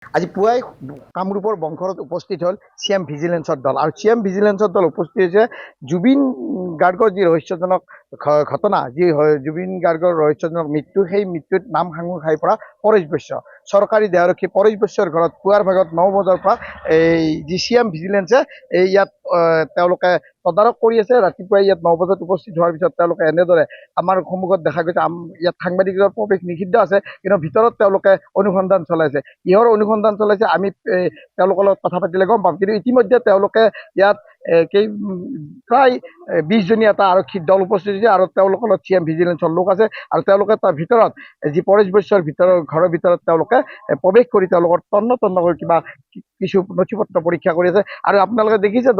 আজি পুৱাই কামৰূপৰ বংঘৰত উপস্থিত হ'ল চিএম ভিজিলেন্সৰ দল আৰু চিএম ভিজিলেন্সৰ দল উপস্থিত হৈছে জুবিন গাৰ্গৰ যি ৰহস্যজনক ঘটনা, যি জুবিন গাৰ্গৰ ৰহস্যজনক মৃত্যু, সেই মৃত্যুত নাম সাঙুৰ খাই পৰা পৰেশ বৈশ্য, চৰকাৰী দেহাৰক্ষী পৰেশ বৈশ্যৰ ঘৰত পুৱাৰ ভাগত 9 বজাৰ পৰা এই যি চিএম ভিজিলেন্সে ইয়াত তেওঁলোকে তদাৰক কৰি আছে। ৰাতিপুৱাই ইয়াত 9 বজাত উপস্থিত হোৱাৰ পিছত তেওঁলোকে এনেদৰে আমাৰ সন্মুখত দেখা গৈছে, ইয়াত সাংবাদিকৰ প্ৰৱেশ নিষিদ্ধ আছে, কিন্তু ভিতৰত তেওঁলোকে অনুসন্ধান চলাইছে। কিহৰ অনুসন্ধান চলাইছে আমি তেওঁলোকৰ লগত কথা পাতিলে গম পাম। কিন্তু ইতিমধ্যে তেওঁলোকে ইয়াত প্ৰায় 20জনীয়া এটা আৰক্ষীৰ দল উপস্থিত হৈছে আৰু তেওঁলোকৰ লগত চিএম ভিজিলেন্সৰ লোক আছে আৰু তেওঁলোকে তাৰ ভিতৰত যি পৰেশ বৈশ্যৰ ঘৰৰ ভিতৰত তেওঁলোকে প্ৰৱেশ কৰি তেওঁলোকৰ তন্ন কৰি কিবা কিছু নথি পত্ৰ পৰীক্ষা কৰি আছে। আৰু আপোনালোকে দেখিছে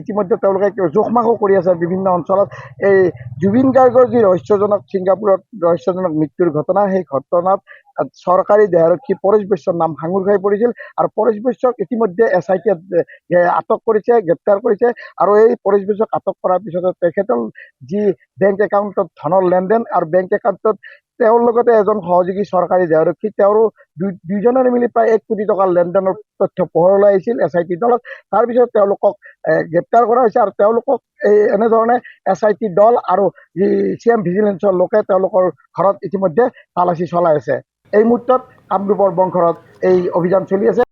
ইতিমধ্যে তেওঁলোকে জোখমাখো কৰি আছে বিভিন্ন অঞ্চলত। এই জুবিন গাৰ্গৰ যি ৰহস্যজনক ছিংগাপুৰত ৰহস্যজনক মৃত্যুৰ ঘটনা, সেই ঘটনাত চৰকাৰী দেহাৰক্ষী পৰেশ বৈশ্যৰ নাম সাঙুৰ খাই পৰিছিল আৰু পৰেশ বৈশ্যক ইতিমধ্যে SIT-য়ে আটক কৰিছে, গ্ৰেপ্তাৰ কৰিছে। আৰু এই পৰেশ বৈশ্যক আটক কৰাৰ পিছতে তেখেতৰ যি বেংক একাউণ্টত ধনৰ লেনদেন আৰু বেংক একাউণ্টত তেওঁৰ লগতে এজন সহযোগী চৰকাৰী দেহাৰক্ষী, তেওঁৰো দুইজনৰে মিলি প্ৰায় 1 কোটি টকাৰ লেনদেনৰ তথ্য পোহৰলৈ আহিছিল SIT দলত। তাৰপিছত তেওঁলোকক গ্ৰেপ্তাৰ কৰা হৈছে আৰু তেওঁলোকক এনেধৰণে SIT দল আৰু যি চিএম ভিজিলেন্সৰ লোকে তেওঁলোকৰ ঘৰত ইতিমধ্যে তালাচী চলাই আছে। এই মুহূৰ্তত কামৰূপৰ বংঘৰত এই অভিযান চলি আছে।